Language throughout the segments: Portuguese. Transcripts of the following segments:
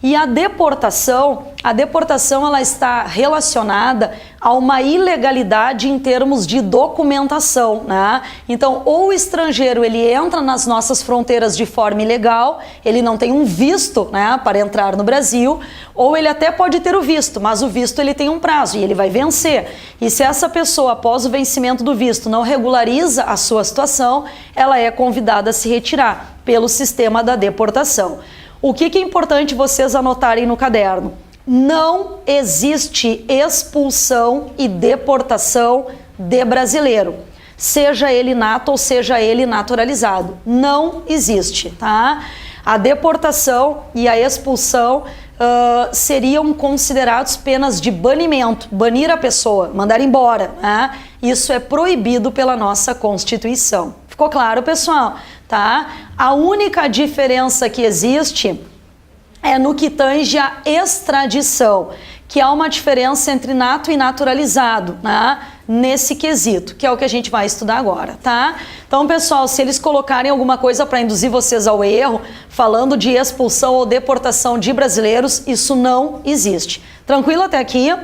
E a deportação ela está relacionada a uma ilegalidade em termos de documentação, né? Então, ou o estrangeiro ele entra nas nossas fronteiras de forma ilegal, ele não tem um visto, né, para entrar no Brasil, ou ele até pode ter o visto, mas o visto ele tem um prazo e ele vai vencer. E se essa pessoa, após o vencimento do visto, não regulariza a sua situação, ela é convidada a se retirar pelo sistema da deportação. O que é importante vocês anotarem no caderno? Não existe expulsão e deportação de brasileiro, seja ele nato ou seja ele naturalizado. Não existe, tá? A deportação e a expulsão seriam considerados penas de banimento, banir a pessoa, mandar embora, né? Isso é proibido pela nossa Constituição. Ficou claro, pessoal? Tá? A única diferença que existe é no que tange a extradição, que há uma diferença entre nato e naturalizado, né? Nesse quesito, que é o que a gente vai estudar agora, tá? Então, pessoal, se eles colocarem alguma coisa para induzir vocês ao erro, falando de expulsão ou deportação de brasileiros, isso não existe. Tranquilo até aqui?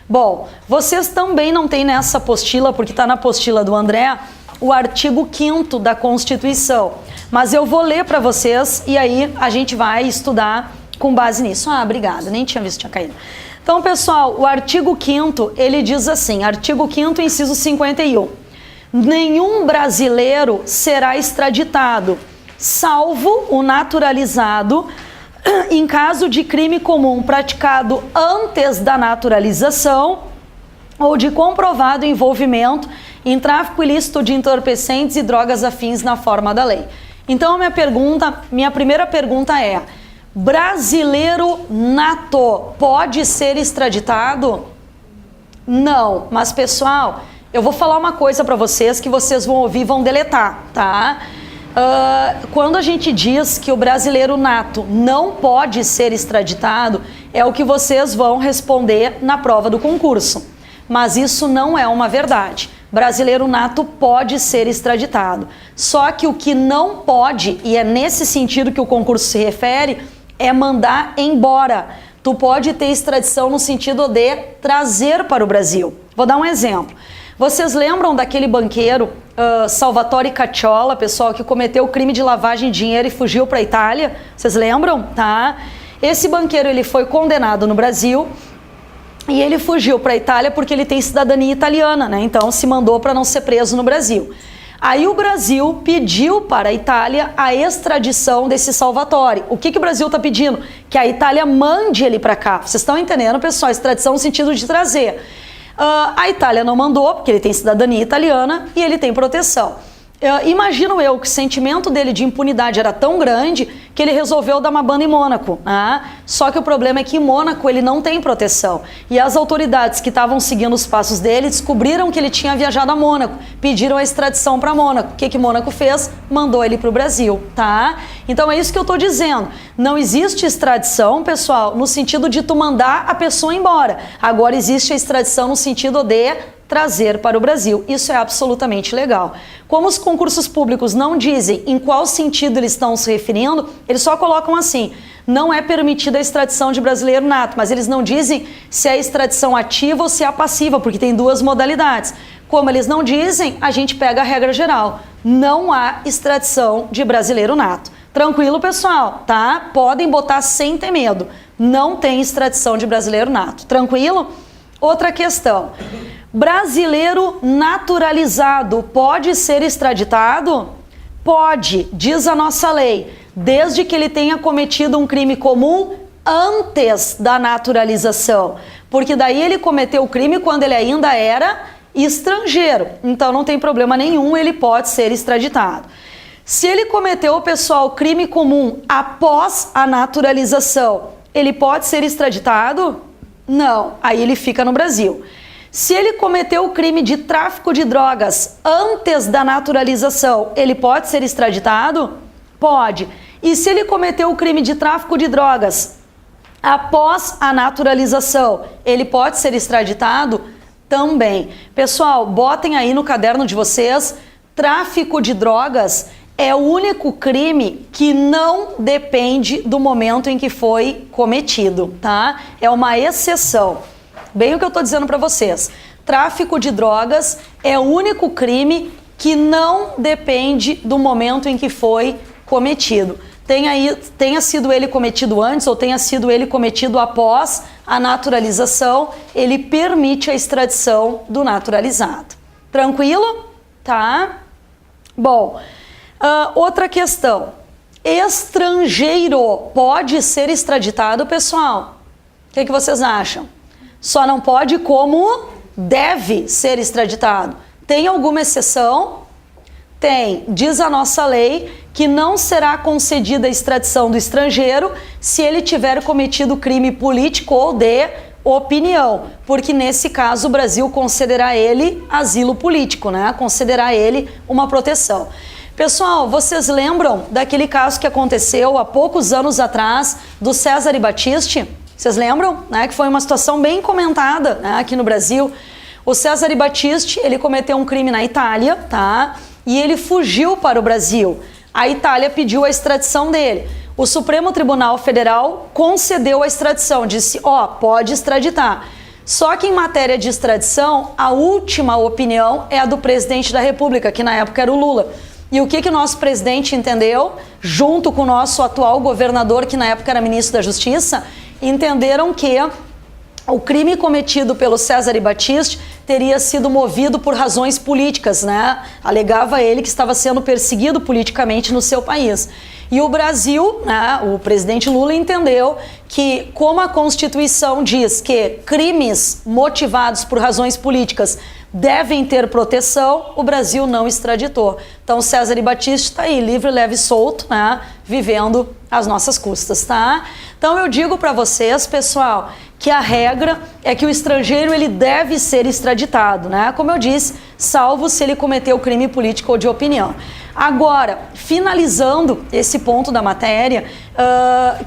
Bom, vocês também não têm nessa apostila, porque está na apostila do André, o artigo 5º da Constituição. Mas eu vou ler para vocês e aí a gente vai estudar com base nisso. Ah, obrigada, nem tinha visto, tinha caído. Então, pessoal, o artigo 5º, ele diz assim, artigo 5º, inciso 51. Nenhum brasileiro será extraditado, salvo o naturalizado, em caso de crime comum praticado antes da naturalização ou de comprovado envolvimento em tráfico ilícito de entorpecentes e drogas afins na forma da lei. Então, minha primeira pergunta é: brasileiro nato pode ser extraditado? Não, mas pessoal, eu vou falar uma coisa para vocês que vocês vão ouvir e vão deletar, tá? Quando a gente diz que o brasileiro nato não pode ser extraditado, é o que vocês vão responder na prova do concurso. Mas isso não é uma verdade. Brasileiro nato pode ser extraditado. Só que o que não pode, e é nesse sentido que o concurso se refere, é mandar embora. Tu pode ter extradição no sentido de trazer para o Brasil. Vou dar um exemplo. Vocês lembram daquele banqueiro Salvatore Cacciola, pessoal, que cometeu o crime de lavagem de dinheiro e fugiu para a Itália? Vocês lembram? Tá? Esse banqueiro ele foi condenado no Brasil e ele fugiu para a Itália porque ele tem cidadania italiana, né? Então se mandou para não ser preso no Brasil. Aí o Brasil pediu para a Itália a extradição desse Salvatore. O que o Brasil está pedindo? Que a Itália mande ele para cá. Vocês estão entendendo, pessoal? Extradição no sentido de trazer. A Itália não mandou, porque ele tem cidadania italiana e ele tem proteção. Imagino eu que o sentimento dele de impunidade era tão grande que ele resolveu dar uma banda em Mônaco. Só que o problema é que em Mônaco ele não tem proteção. E as autoridades que estavam seguindo os passos dele descobriram que ele tinha viajado a Mônaco, pediram a extradição para Mônaco. O que Mônaco fez? Mandou ele para o Brasil, tá? Então é isso que eu estou dizendo. Não existe extradição, pessoal, no sentido de tu mandar a pessoa embora. Agora existe a extradição no sentido de trazer para o Brasil. Isso é absolutamente legal. Como os concursos públicos não dizem em qual sentido eles estão se referindo, eles só colocam assim: não é permitida a extradição de brasileiro nato, mas eles não dizem se é a extradição ativa ou se é a passiva, porque tem duas modalidades. Como eles não dizem, a gente pega a regra geral. Não há extradição de brasileiro nato. Tranquilo, pessoal, tá? Podem botar sem ter medo. Não tem extradição de brasileiro nato. Tranquilo? Outra questão. Brasileiro naturalizado pode ser extraditado? Pode, diz a nossa lei, desde que ele tenha cometido um crime comum antes da naturalização. Porque daí ele cometeu o crime quando ele ainda era estrangeiro. Então não tem problema nenhum, ele pode ser extraditado. Se ele cometeu, pessoal, crime comum após a naturalização, ele pode ser extraditado? Não, aí ele fica no Brasil. Se ele cometeu o crime de tráfico de drogas antes da naturalização, ele pode ser extraditado? Pode. E se ele cometeu o crime de tráfico de drogas após a naturalização, ele pode ser extraditado? Também. Pessoal, botem aí no caderno de vocês, tráfico de drogas é o único crime que não depende do momento em que foi cometido, tá? É uma exceção. Bem o que eu tô dizendo para vocês. Tráfico de drogas é o único crime que não depende do momento em que foi cometido. Tenha sido ele cometido antes ou tenha sido ele cometido após a naturalização, ele permite a extradição do naturalizado. Tranquilo? Tá? Bom, outra questão. Estrangeiro pode ser extraditado, pessoal? O que vocês acham? Só não pode como deve ser extraditado. Tem alguma exceção? Tem. Diz a nossa lei que não será concedida a extradição do estrangeiro se ele tiver cometido crime político ou de opinião, porque nesse caso o Brasil concederá ele asilo político, né? Concederá ele uma proteção. Pessoal, vocês lembram daquele caso que aconteceu há poucos anos atrás do Cesare Battisti? Vocês lembram? Né? Que foi uma situação bem comentada, né, aqui no Brasil. O Cesare Battisti, ele cometeu um crime na Itália, tá? E ele fugiu para o Brasil. A Itália pediu a extradição dele. O Supremo Tribunal Federal concedeu a extradição, disse, pode extraditar. Só que em matéria de extradição, a última opinião é a do presidente da República, que na época era o Lula. E o que o nosso presidente entendeu, junto com o nosso atual governador, que na época era ministro da Justiça, entenderam que o crime cometido pelo Cesare Battisti teria sido movido por razões políticas, né? Alegava ele que estava sendo perseguido politicamente no seu país. E o Brasil, né, o presidente Lula entendeu que, como a Constituição diz que crimes motivados por razões políticas devem ter proteção, o Brasil não extraditou. Então, Cesare Battisti está aí, livre, leve e solto, né, vivendo às nossas custas, tá? Então, eu digo para vocês, pessoal, que a regra é que o estrangeiro ele deve ser extraditado, né? Como eu disse, salvo se ele cometeu crime político ou de opinião. Agora, finalizando esse ponto da matéria,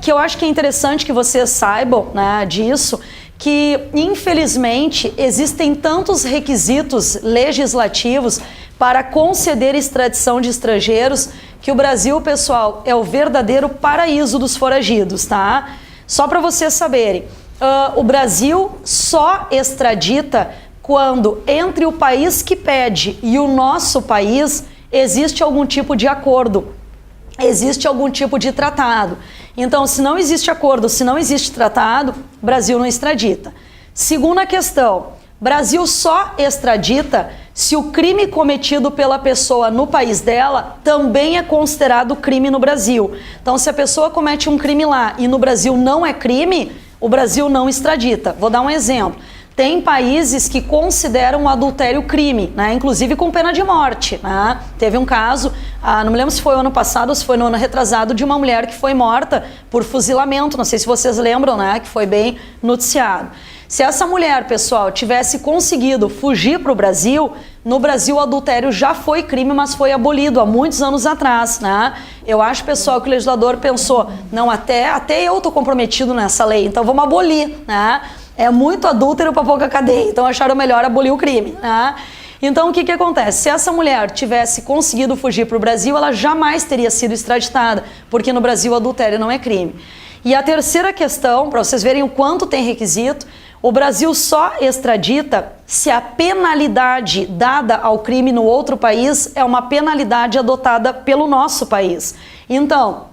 que eu acho que é interessante que vocês saibam, né, disso, que infelizmente existem tantos requisitos legislativos para conceder extradição de estrangeiros que o Brasil, pessoal, é o verdadeiro paraíso dos foragidos, tá? Só para vocês saberem, o Brasil só extradita quando entre o país que pede e o nosso país existe algum tipo de acordo, existe algum tipo de tratado. Então, se não existe acordo, se não existe tratado, o Brasil não extradita. Segunda questão, Brasil só extradita se o crime cometido pela pessoa no país dela também é considerado crime no Brasil. Então, se a pessoa comete um crime lá e no Brasil não é crime, o Brasil não extradita. Vou dar um exemplo. Tem países que consideram o adultério crime, né? Inclusive com pena de morte, né? Teve um caso, não me lembro se foi o ano passado ou se foi no ano retrasado, de uma mulher que foi morta por fuzilamento, não sei se vocês lembram, né? Que foi bem noticiado. Se essa mulher, pessoal, tivesse conseguido fugir para o Brasil, no Brasil o adultério já foi crime, mas foi abolido há muitos anos atrás, né? Eu acho, pessoal, que o legislador pensou, não, até eu tô comprometido nessa lei, então vamos abolir, né? É muito adúltero para pouca cadeia, então acharam melhor abolir o crime, né? Então, o que acontece? Se essa mulher tivesse conseguido fugir para o Brasil, ela jamais teria sido extraditada, porque no Brasil o adultério não é crime. E a terceira questão, para vocês verem o quanto tem requisito, o Brasil só extradita se a penalidade dada ao crime no outro país é uma penalidade adotada pelo nosso país. Então,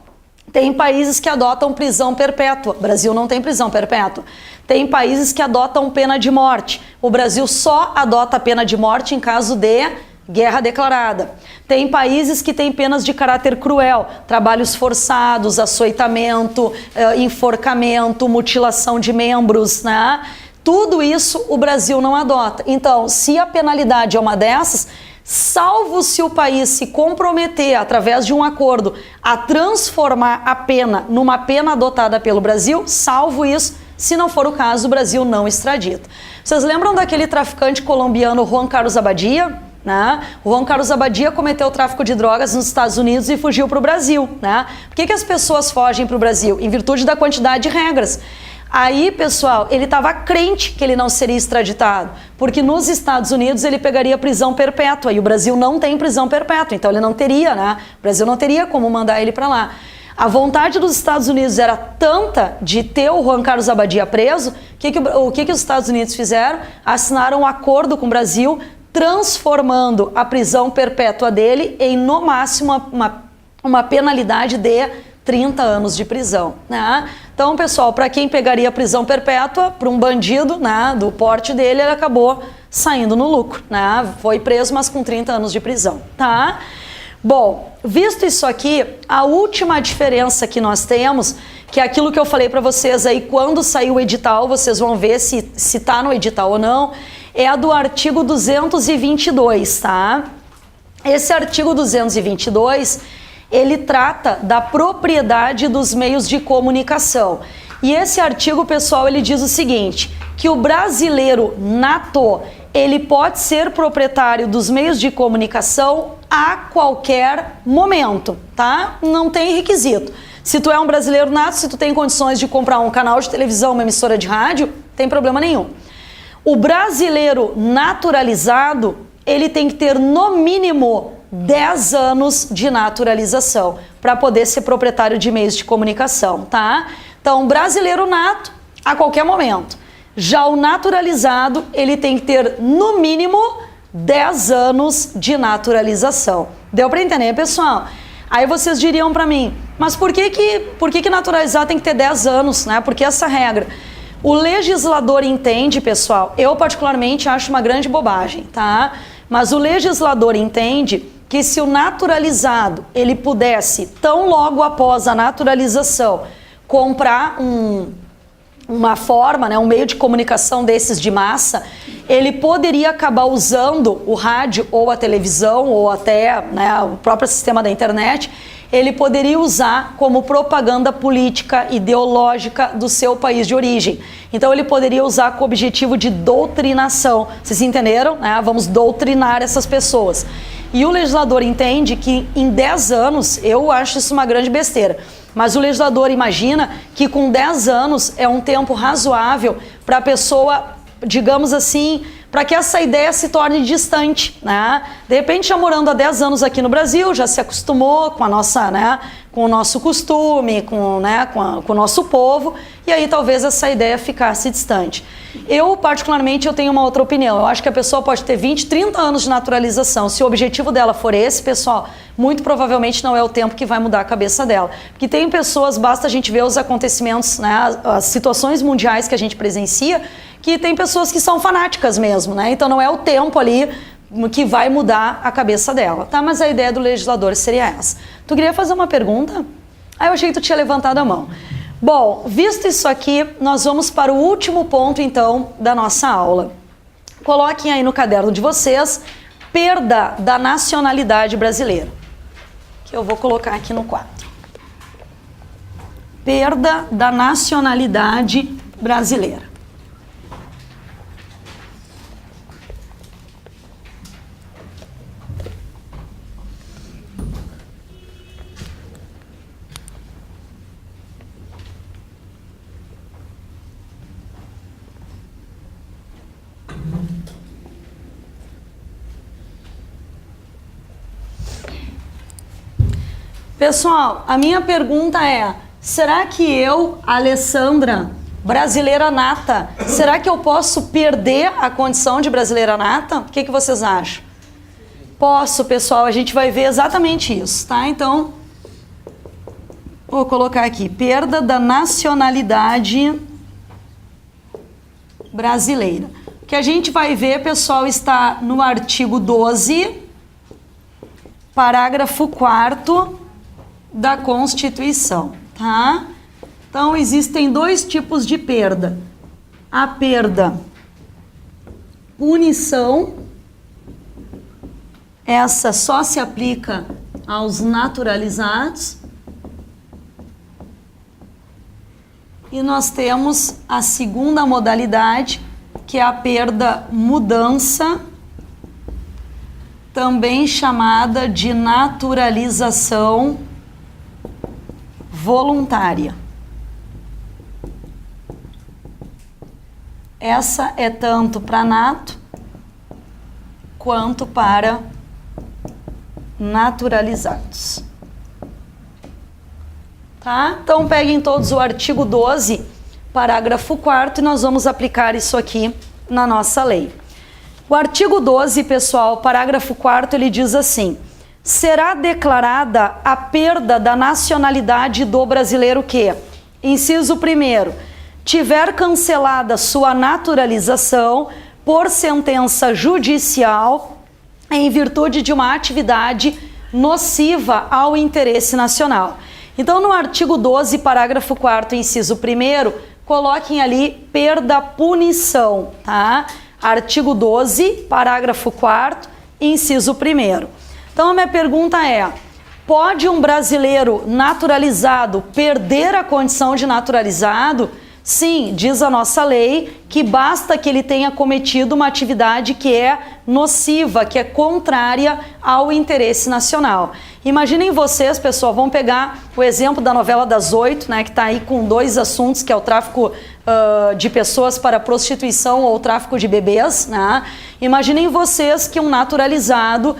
tem países que adotam prisão perpétua, o Brasil não tem prisão perpétua. Tem países que adotam pena de morte, o Brasil só adota a pena de morte em caso de guerra declarada. Tem países que têm penas de caráter cruel, trabalhos forçados, açoitamento, enforcamento, mutilação de membros, né? Tudo isso o Brasil não adota. Então, se a penalidade é uma dessas, salvo se o país se comprometer, através de um acordo, a transformar a pena numa pena adotada pelo Brasil, salvo isso, se não for o caso, o Brasil não extradita. Vocês lembram daquele traficante colombiano Juan Carlos Abadia? Né? O Juan Carlos Abadia cometeu tráfico de drogas nos Estados Unidos e fugiu para o Brasil. Né? Por que as pessoas fogem para o Brasil? Em virtude da quantidade de regras. Aí, pessoal, ele estava crente que ele não seria extraditado, porque nos Estados Unidos ele pegaria prisão perpétua e o Brasil não tem prisão perpétua, então ele não teria, né? O Brasil não teria como mandar ele para lá. A vontade dos Estados Unidos era tanta de ter o Juan Carlos Abadia preso, o que os Estados Unidos fizeram? Assinaram um acordo com o Brasil, transformando a prisão perpétua dele em, no máximo, uma penalidade de 30 anos de prisão, né? Então, pessoal, para quem pegaria prisão perpétua, para um bandido, né, do porte dele, ele acabou saindo no lucro, né? Foi preso, mas com 30 anos de prisão, tá? Bom, visto isso aqui, a última diferença que nós temos, que é aquilo que eu falei para vocês aí, quando sair o edital, vocês vão ver se tá no edital ou não, é a do artigo 222, tá? Esse artigo 222, ele trata da propriedade dos meios de comunicação. E esse artigo, pessoal, ele diz o seguinte, que o brasileiro nato, ele pode ser proprietário dos meios de comunicação a qualquer momento, tá? Não tem requisito. Se tu é um brasileiro nato, se tu tem condições de comprar um canal de televisão, uma emissora de rádio, tem problema nenhum. O brasileiro naturalizado, ele tem que ter no mínimo 10 anos de naturalização para poder ser proprietário de meios de comunicação, tá? Então, brasileiro nato, a qualquer momento. Já o naturalizado, ele tem que ter no mínimo 10 anos de naturalização. Deu para entender, pessoal? Aí vocês diriam para mim, mas por que naturalizado tem que ter 10 anos, né? Por que essa regra? O legislador entende, pessoal, eu particularmente acho uma grande bobagem, tá? Mas o legislador entende que se o naturalizado, ele pudesse, tão logo após a naturalização, comprar uma forma, né, um meio de comunicação desses de massa, ele poderia acabar usando o rádio ou a televisão ou até, né, o próprio sistema da internet, ele poderia usar como propaganda política, ideológica do seu país de origem. Então ele poderia usar com o objetivo de doutrinação. Vocês entenderam? Né? Vamos doutrinar essas pessoas. E o legislador entende que em 10 anos, eu acho isso uma grande besteira, mas o legislador imagina que com 10 anos é um tempo razoável para a pessoa, digamos assim, para que essa ideia se torne distante, né? De repente, já morando há 10 anos aqui no Brasil, já se acostumou com a nossa, né, com o nosso costume, com o nosso povo, e aí talvez essa ideia ficasse distante. Eu, particularmente, eu tenho uma outra opinião. Eu acho que a pessoa pode ter 20, 30 anos de naturalização. Se o objetivo dela for esse, pessoal, muito provavelmente não é o tempo que vai mudar a cabeça dela. Porque tem pessoas, basta a gente ver os acontecimentos, né, as situações mundiais que a gente presencia, que tem pessoas que são fanáticas mesmo, né? Então não é o tempo ali que vai mudar a cabeça dela, tá? Mas a ideia do legislador seria essa. Tu queria fazer uma pergunta? Ah, eu achei que tu tinha levantado a mão. Bom, visto isso aqui, nós vamos para o último ponto, então, da nossa aula. Coloquem aí no caderno de vocês, perda da nacionalidade brasileira. Que eu vou colocar aqui no quadro. Perda da nacionalidade brasileira. Pessoal, a minha pergunta é, será que eu, Alessandra, brasileira nata, será que eu posso perder a condição de brasileira nata? O que vocês acham? Posso, pessoal, a gente vai ver exatamente isso, tá? Então, vou colocar aqui, perda da nacionalidade brasileira. O que a gente vai ver, pessoal, está no artigo 12, parágrafo 4º, da Constituição, tá? Então, existem dois tipos de perda. A perda punição, essa só se aplica aos naturalizados. E nós temos a segunda modalidade, que é a perda mudança, também chamada de naturalização voluntária. Essa é tanto para nato quanto para naturalizados. Tá? Então peguem todos o artigo 12, parágrafo 4º, e nós vamos aplicar isso aqui na nossa lei. O artigo 12, pessoal, parágrafo 4º, ele diz assim: será declarada a perda da nacionalidade do brasileiro que, inciso 1º, tiver cancelada sua naturalização por sentença judicial em virtude de uma atividade nociva ao interesse nacional. Então, no artigo 12, parágrafo 4º, inciso 1º, coloquem ali perda-punição, tá? Artigo 12, parágrafo 4º, inciso 1º. Então, a minha pergunta é: pode um brasileiro naturalizado perder a condição de naturalizado? Sim, diz a nossa lei que basta que ele tenha cometido uma atividade que é nociva, que é contrária ao interesse nacional. Imaginem vocês, pessoal, vamos pegar o exemplo da novela das 8, né, que está aí com dois assuntos, que é o tráfico de pessoas para prostituição ou tráfico de bebês, né? Imaginem vocês que um naturalizado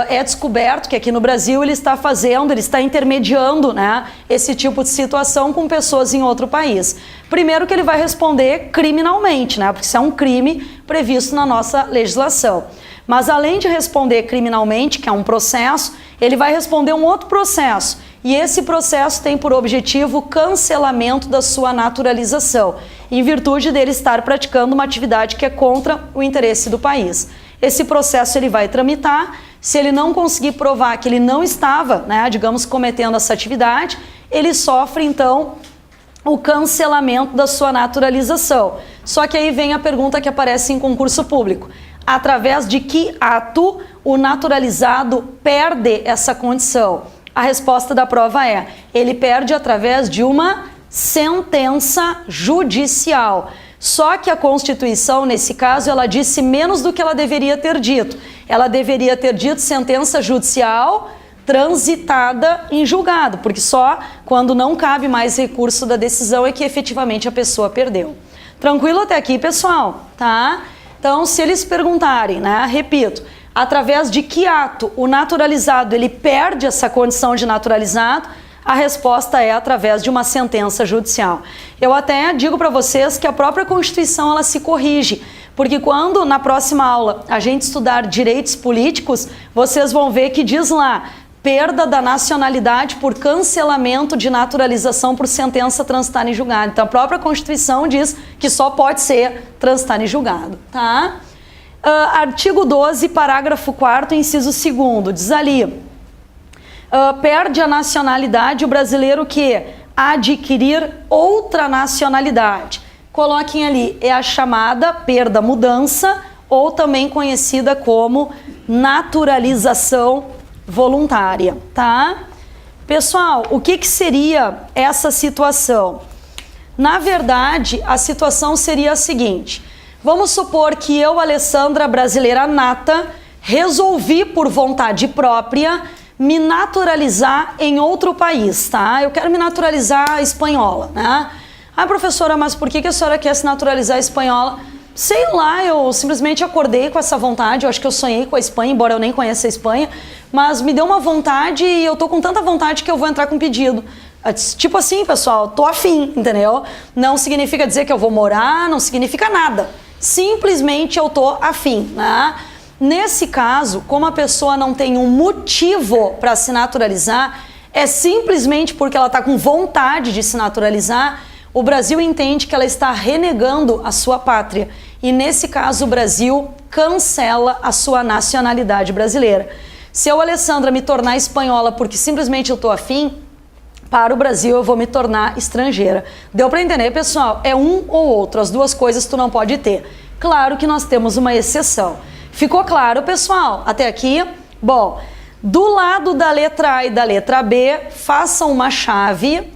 é descoberto que aqui no Brasil ele está intermediando, né, esse tipo de situação com pessoas em outro país. Primeiro que ele vai responder criminalmente, né, porque isso é um crime previsto na nossa legislação. Mas além de responder criminalmente, que é um processo, ele vai responder um outro processo. E esse processo tem por objetivo o cancelamento da sua naturalização, em virtude dele estar praticando uma atividade que é contra o interesse do país. Esse processo ele vai tramitar. Se ele não conseguir provar que ele não estava, né, digamos, cometendo essa atividade, ele sofre, então, o cancelamento da sua naturalização. Só que aí vem a pergunta que aparece em concurso público: através de que ato o naturalizado perde essa condição? A resposta da prova é: ele perde através de uma sentença judicial. Só que a Constituição, nesse caso, ela disse menos do que ela deveria ter dito. Ela deveria ter dito sentença judicial transitada em julgado, porque só quando não cabe mais recurso da decisão é que efetivamente a pessoa perdeu. Tranquilo até aqui, pessoal? Tá? Então, se eles perguntarem, né, repito, através de que ato o naturalizado ele perde essa condição de naturalizado, a resposta é através de uma sentença judicial. Eu até digo para vocês que a própria Constituição ela se corrige, porque quando na próxima aula a gente estudar direitos políticos, vocês vão ver que diz lá: perda da nacionalidade por cancelamento de naturalização por sentença transitada em julgado. Então a própria Constituição diz que só pode ser transitada em julgado, tá? Artigo 12, parágrafo 4º, inciso 2º, diz ali: perde a nacionalidade o brasileiro que adquirir outra nacionalidade. Coloquem ali, é a chamada perda-mudança, ou também conhecida como naturalização voluntária, tá? Pessoal, o que seria essa situação? Na verdade, a situação seria a seguinte: vamos supor que eu, Alessandra, brasileira nata, resolvi por vontade própria me naturalizar em outro país, tá? Eu quero me naturalizar espanhola, né? Ah, professora, mas por que a senhora quer se naturalizar espanhola? Sei lá, eu simplesmente acordei com essa vontade. Eu acho que eu sonhei com a Espanha, embora eu nem conheça a Espanha, mas me deu uma vontade e eu tô com tanta vontade que eu vou entrar com pedido. Tipo assim, pessoal, tô afim, entendeu? Não significa dizer que eu vou morar, não significa nada. Simplesmente eu tô afim, né? Nesse caso, como a pessoa não tem um motivo para se naturalizar, é simplesmente porque ela está com vontade de se naturalizar, o Brasil entende que ela está renegando a sua pátria. E nesse caso, o Brasil cancela a sua nacionalidade brasileira. Se eu, Alessandra, me tornar espanhola porque simplesmente eu estou afim, para o Brasil eu vou me tornar estrangeira. Deu para entender, pessoal? É um ou outro, as duas coisas tu não pode ter. Claro que nós temos uma exceção. Ficou claro, pessoal? Até aqui? Bom, do lado da letra A e da letra B, façam uma chave,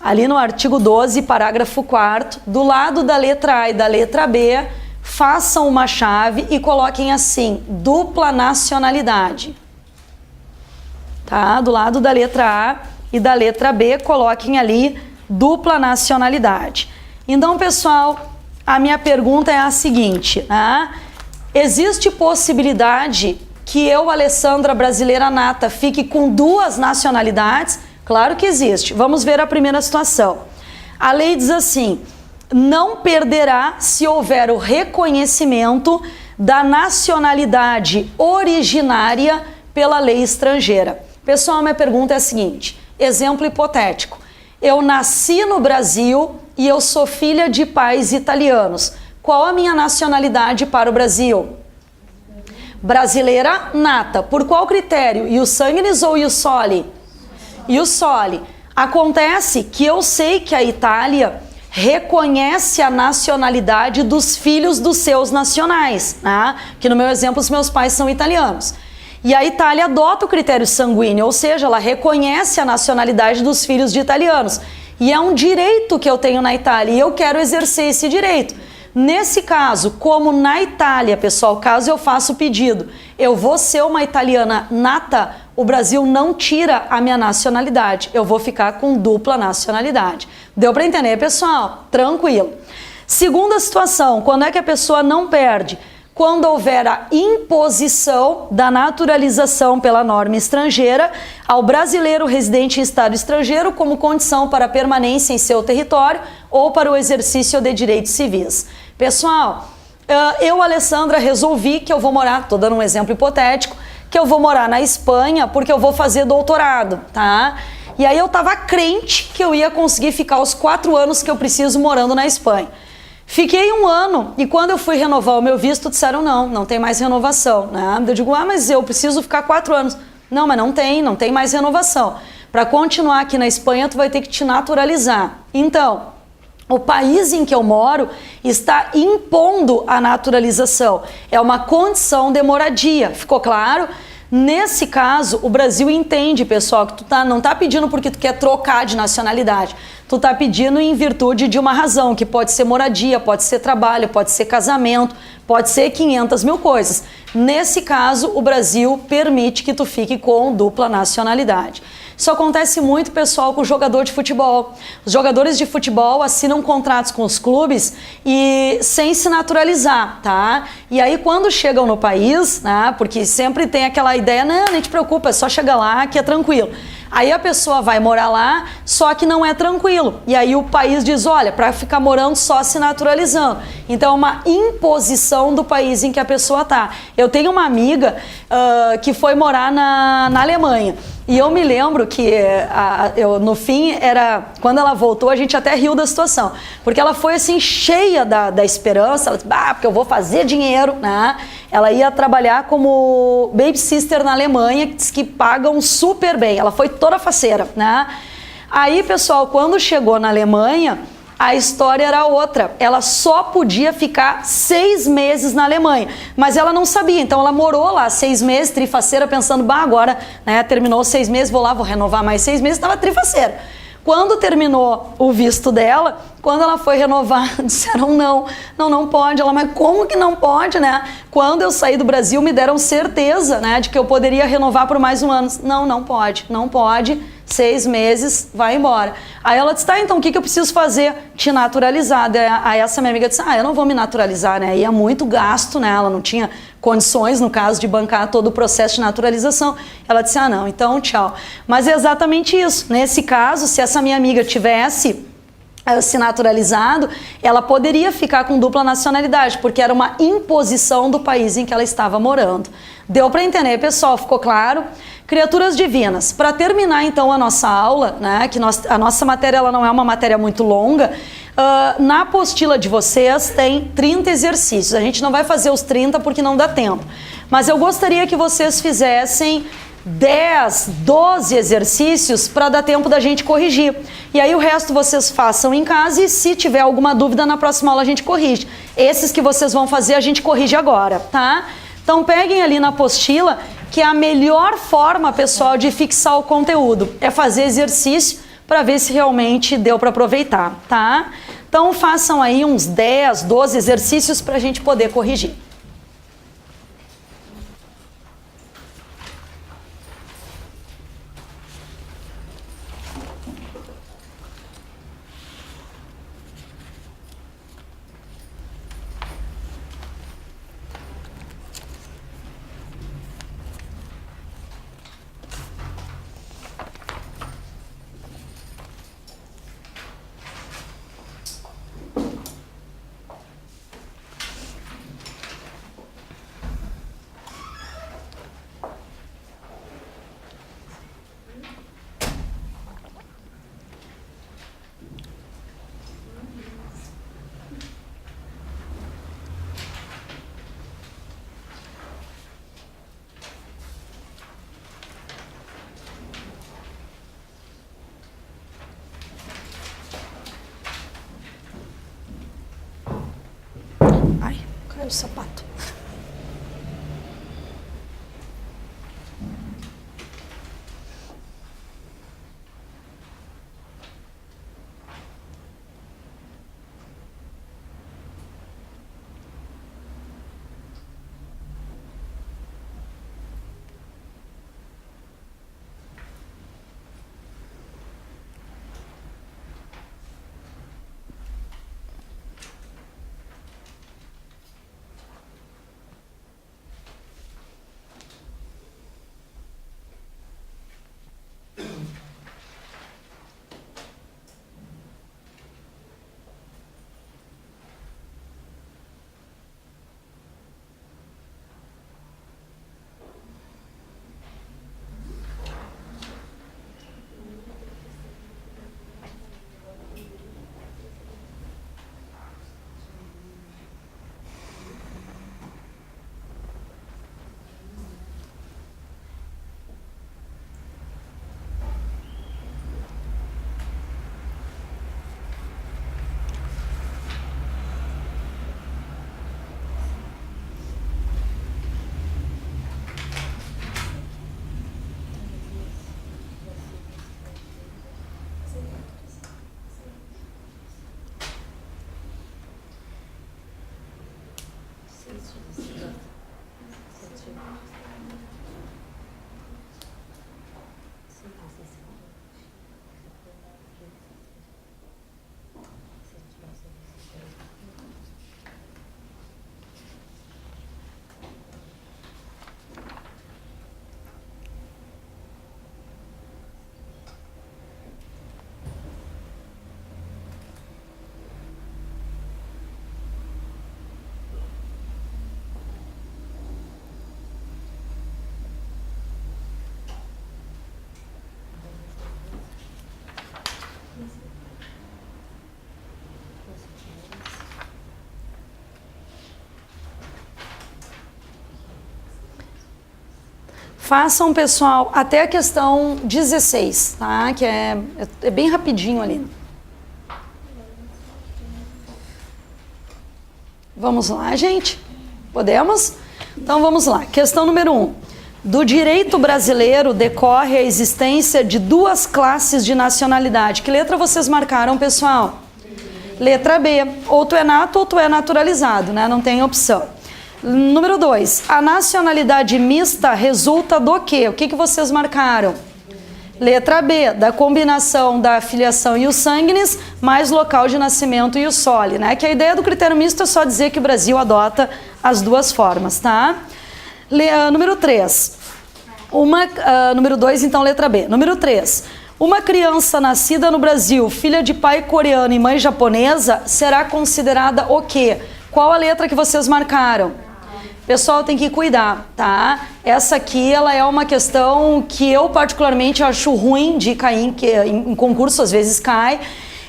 ali no artigo 12, parágrafo 4º, do lado da letra A e da letra B, façam uma chave e coloquem assim: dupla nacionalidade. Tá? Do lado da letra A e da letra B, coloquem ali dupla nacionalidade. Então, pessoal, a minha pergunta é a seguinte, né? Existe possibilidade que eu, Alessandra brasileira nata, fique com 2 nacionalidades? Claro que existe. Vamos ver a primeira situação. A lei diz assim: não perderá se houver o reconhecimento da nacionalidade originária pela lei estrangeira. Pessoal, minha pergunta é a seguinte, exemplo hipotético. Eu nasci no Brasil e eu sou filha de pais italianos. Qual a minha nacionalidade para o Brasil? Brasileira nata. Por qual critério? Ius sanguinis ou ius soli? Ius soli. Acontece que eu sei que a Itália reconhece a nacionalidade dos filhos dos seus nacionais, né? Que no meu exemplo os meus pais são italianos. E a Itália adota o critério sanguíneo, ou seja, ela reconhece a nacionalidade dos filhos de italianos. E é um direito que eu tenho na Itália e eu quero exercer esse direito. Nesse caso, como na Itália, pessoal, caso eu faça o pedido, eu vou ser uma italiana nata, o Brasil não tira a minha nacionalidade, eu vou ficar com dupla nacionalidade. Deu para entender, pessoal? Tranquilo. Segunda situação, quando é que a pessoa não perde? Quando houver a imposição da naturalização pela norma estrangeira ao brasileiro residente em estado estrangeiro como condição para a permanência em seu território ou para o exercício de direitos civis. Pessoal, eu, Alessandra, resolvi que eu vou morar, estou dando um exemplo hipotético, que eu vou morar na Espanha porque eu vou fazer doutorado, tá? E aí eu estava crente que eu ia conseguir ficar os 4 anos que eu preciso morando na Espanha. Fiquei 1 ano e quando eu fui renovar o meu visto, disseram não tem mais renovação, né? Eu digo, mas eu preciso ficar 4 anos. Não, mas não tem mais renovação. Para continuar aqui na Espanha, tu vai ter que te naturalizar. Então, o país em que eu moro está impondo a naturalização. É uma condição de moradia, ficou claro? Nesse caso, o Brasil entende, pessoal, que tu não tá pedindo porque tu quer trocar de nacionalidade. Tu tá pedindo em virtude de uma razão, que pode ser moradia, pode ser trabalho, pode ser casamento, pode ser 500 mil coisas. Nesse caso, o Brasil permite que tu fique com dupla nacionalidade. Isso acontece muito, pessoal, com jogador de futebol. Os jogadores de futebol assinam contratos com os clubes e sem se naturalizar, tá? E aí quando chegam no país, né, porque sempre tem aquela ideia, não, nem te preocupa, é só chegar lá que é tranquilo. Aí a pessoa vai morar lá, só que não é tranquilo. E aí o país diz, olha, para ficar morando só se naturalizando. Então é uma imposição do país em que a pessoa tá. Eu tenho uma amiga que foi morar na Alemanha. E eu me lembro que no fim, quando ela voltou, a gente até riu da situação. Porque ela foi assim, cheia da esperança, ela disse, porque eu vou fazer dinheiro, né? Ela ia trabalhar como babysitter na Alemanha, que diz que pagam super bem. Ela foi toda faceira, né? Aí, pessoal, quando chegou na Alemanha, a história era outra. Ela só podia ficar 6 meses na Alemanha, mas ela não sabia. Então ela morou lá 6 meses, trifaceira, pensando, agora, né, terminou 6 meses, vou lá, vou renovar mais 6 meses, estava trifaceira. Quando terminou o visto dela, quando ela foi renovar, disseram não pode. Ela, mas como que não pode, né? Quando eu saí do Brasil, me deram certeza, né, de que eu poderia renovar por mais 1 ano. Não pode, 6 meses, vai embora. Aí ela disse, tá, então o que eu preciso fazer? Te naturalizar. Aí essa minha amiga disse, eu não vou me naturalizar, né? Aí é muito gasto, né? Ela não tinha condições, no caso, de bancar todo o processo de naturalização. Ela disse, não, então tchau. Mas é exatamente isso. Nesse caso, se essa minha amiga tivesse se naturalizado, ela poderia ficar com dupla nacionalidade, porque era uma imposição do país em que ela estava morando. Deu para entender, pessoal? Ficou claro? Criaturas divinas. Para terminar, então, a nossa aula, né, que a nossa matéria ela não é uma matéria muito longa, na apostila de vocês tem 30 exercícios. A gente não vai fazer os 30 porque não dá tempo. Mas eu gostaria que vocês fizessem 10, 12 exercícios para dar tempo da gente corrigir. E aí o resto vocês façam em casa e se tiver alguma dúvida na próxima aula a gente corrige. Esses que vocês vão fazer a gente corrige agora, tá? Então peguem ali na apostila que a melhor forma, pessoal, de fixar o conteúdo é fazer exercício para ver se realmente deu para aproveitar, tá? Então façam aí uns 10, 12 exercícios para a gente poder corrigir. sapato. Façam, pessoal, até a questão 16, tá? Que é bem rapidinho ali. Vamos lá, gente? Podemos? Então vamos lá. Questão número 1. Do direito brasileiro decorre a existência de duas classes de nacionalidade. Que letra vocês marcaram, pessoal? Letra B. Ou tu é nato ou tu é naturalizado, né? Não tem opção. Número 2. A nacionalidade mista resulta do quê? O que vocês marcaram? Letra B. Da combinação da filiação e o sanguinis, mais local de nascimento e o soli, né? Que a ideia do critério misto é só dizer que o Brasil adota as duas formas, tá? Número 3. Número 2, então, letra B. Número 3. Uma criança nascida no Brasil, filha de pai coreano e mãe japonesa, será considerada o quê? Qual a letra que vocês marcaram? Pessoal, tem que cuidar, tá? Essa aqui, ela é uma questão que eu particularmente acho ruim de cair, que em concurso às vezes cai.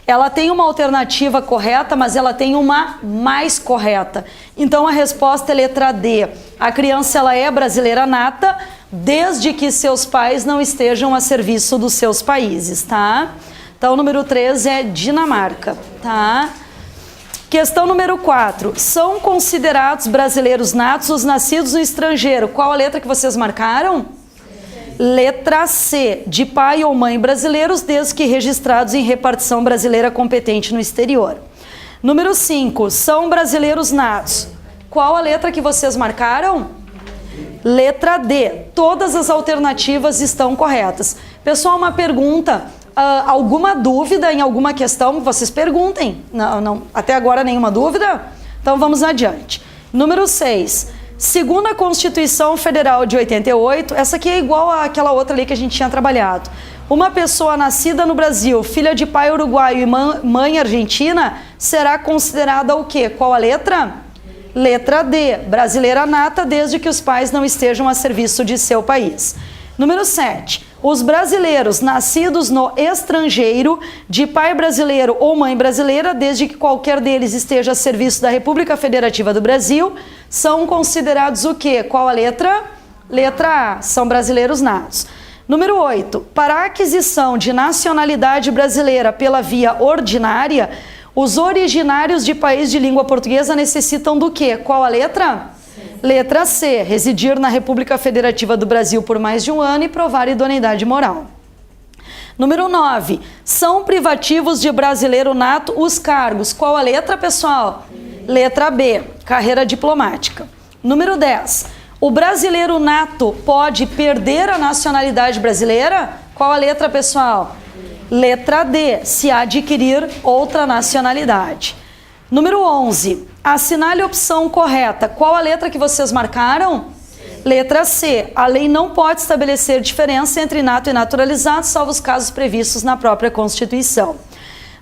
Ela tem uma alternativa correta, mas ela tem uma mais correta. Então a resposta é letra D. A criança, ela é brasileira nata, desde que seus pais não estejam a serviço dos seus países, tá? Então o número 3 é Dinamarca, tá? Questão número 4. São considerados brasileiros natos os nascidos no estrangeiro. Qual a letra que vocês marcaram? Letra C. De pai ou mãe brasileiros, desde que registrados em repartição brasileira competente no exterior. Número 5. São brasileiros natos. Qual a letra que vocês marcaram? Letra D. Todas as alternativas estão corretas. Pessoal, uma pergunta. Alguma dúvida em alguma questão? Vocês perguntem. Não, até agora nenhuma dúvida? Então vamos adiante. Número 6. Segundo a Constituição Federal de 88, essa aqui é igual àquela outra ali que a gente tinha trabalhado. Uma pessoa nascida no Brasil, filha de pai uruguaio e mãe argentina, será considerada o quê? Qual a letra? Letra D. Brasileira nata, desde que os pais não estejam a serviço de seu país. Número 7. Os brasileiros nascidos no estrangeiro, de pai brasileiro ou mãe brasileira, desde que qualquer deles esteja a serviço da República Federativa do Brasil, são considerados o quê? Qual a letra? Letra A. São brasileiros natos. Número 8. Para a aquisição de nacionalidade brasileira pela via ordinária, Os originários de país de língua portuguesa necessitam do quê? Qual a letra? Letra C, residir na República Federativa do Brasil por mais de 1 ano e provar idoneidade moral. Número 9, são privativos de brasileiro nato os cargos. Qual a letra, pessoal? Letra B, carreira diplomática. Número 10, o brasileiro nato pode perder a nacionalidade brasileira? Qual a letra, pessoal? Letra D, se adquirir outra nacionalidade. Número 11, assinale a opção correta. Qual a letra que vocês marcaram? Letra C, a lei não pode estabelecer diferença entre nato e naturalizado, salvo os casos previstos na própria Constituição.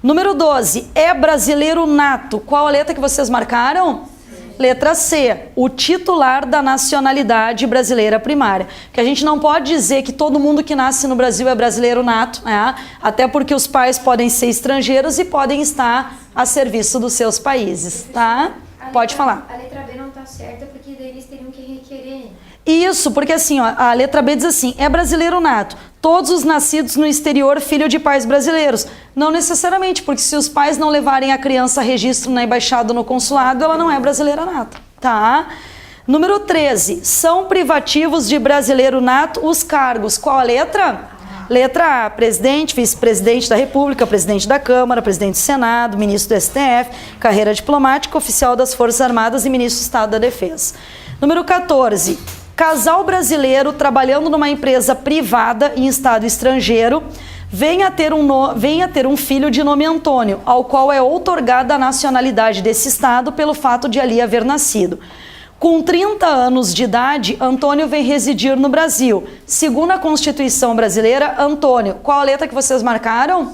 Número 12, é brasileiro nato. Qual a letra que vocês marcaram? Letra C, o titular da nacionalidade brasileira primária. Que a gente não pode dizer que todo mundo que nasce no Brasil é brasileiro nato, né? Até porque os pais podem ser estrangeiros e podem estar a serviço dos seus países, tá? Pode falar. A letra B não está certa porque daí eles teriam que requerer. Isso, porque assim, ó, a letra B diz assim, é brasileiro nato. Todos os nascidos no exterior, filho de pais brasileiros. Não necessariamente, porque se os pais não levarem a criança a registro na embaixada ou no consulado, ela não é brasileira nata, tá? Número 13, são privativos de brasileiro nato os cargos. Qual a letra? Letra A, presidente, vice-presidente da República, presidente da Câmara, presidente do Senado, ministro do STF, carreira diplomática, oficial das Forças Armadas e ministro do Estado da Defesa. Número 14, casal brasileiro trabalhando numa empresa privada em estado estrangeiro venha a ter um filho de nome Antônio, ao qual é outorgada a nacionalidade desse estado pelo fato de ali haver nascido. Com 30 anos de idade, Antônio vem residir no Brasil. Segundo a Constituição brasileira, Antônio, qual a letra que vocês marcaram?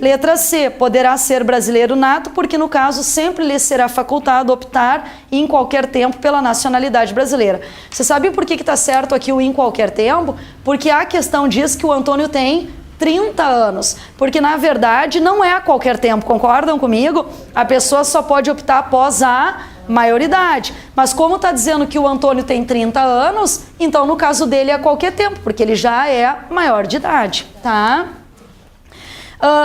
Letra C, poderá ser brasileiro nato, porque no caso sempre lhe será facultado optar em qualquer tempo pela nacionalidade brasileira. Você sabe por que está certo aqui o em qualquer tempo? Porque a questão diz que o Antônio tem 30 anos, porque na verdade não é a qualquer tempo, concordam comigo? A pessoa só pode optar após a maioridade, mas como está dizendo que o Antônio tem 30 anos, então no caso dele é a qualquer tempo, porque ele já é maior de idade, tá?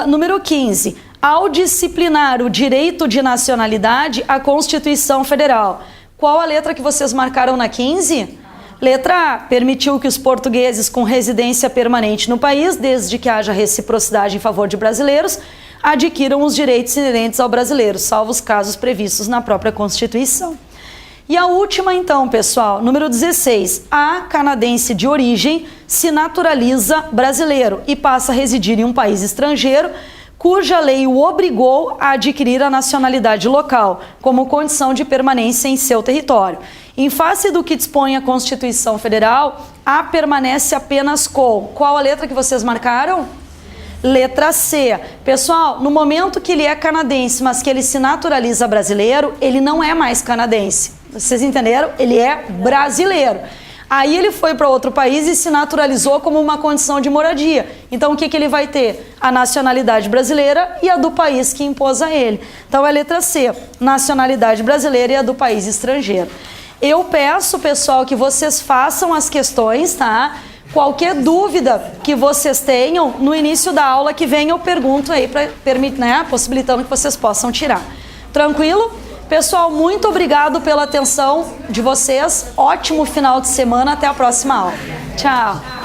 Número 15, ao disciplinar o direito de nacionalidade, a Constituição Federal. Qual a letra que vocês marcaram na 15? Letra A, permitiu que os portugueses com residência permanente no país, desde que haja reciprocidade em favor de brasileiros, adquiram os direitos inerentes ao brasileiro, salvo os casos previstos na própria Constituição. E a última então, pessoal, número 16, a canadense de origem se naturaliza brasileiro e passa a residir em um país estrangeiro cuja lei o obrigou a adquirir a nacionalidade local, como condição de permanência em seu território. Em face do que dispõe a Constituição Federal, a permanece apenas com... Qual a letra que vocês marcaram? Letra C. Pessoal, no momento que ele é canadense, mas que ele se naturaliza brasileiro, ele não é mais canadense. Vocês entenderam? Ele é brasileiro. Aí ele foi para outro país e se naturalizou como uma condição de moradia. Então o que ele vai ter? A nacionalidade brasileira e a do país que impôs a ele. Então é letra C, nacionalidade brasileira e a do país estrangeiro. Eu peço, pessoal, que vocês façam as questões, tá? Qualquer dúvida que vocês tenham, no início da aula que vem eu pergunto aí, né, possibilitando que vocês possam tirar. Tranquilo? Pessoal, muito obrigado pela atenção de vocês. Ótimo final de semana. Até a próxima aula. Tchau.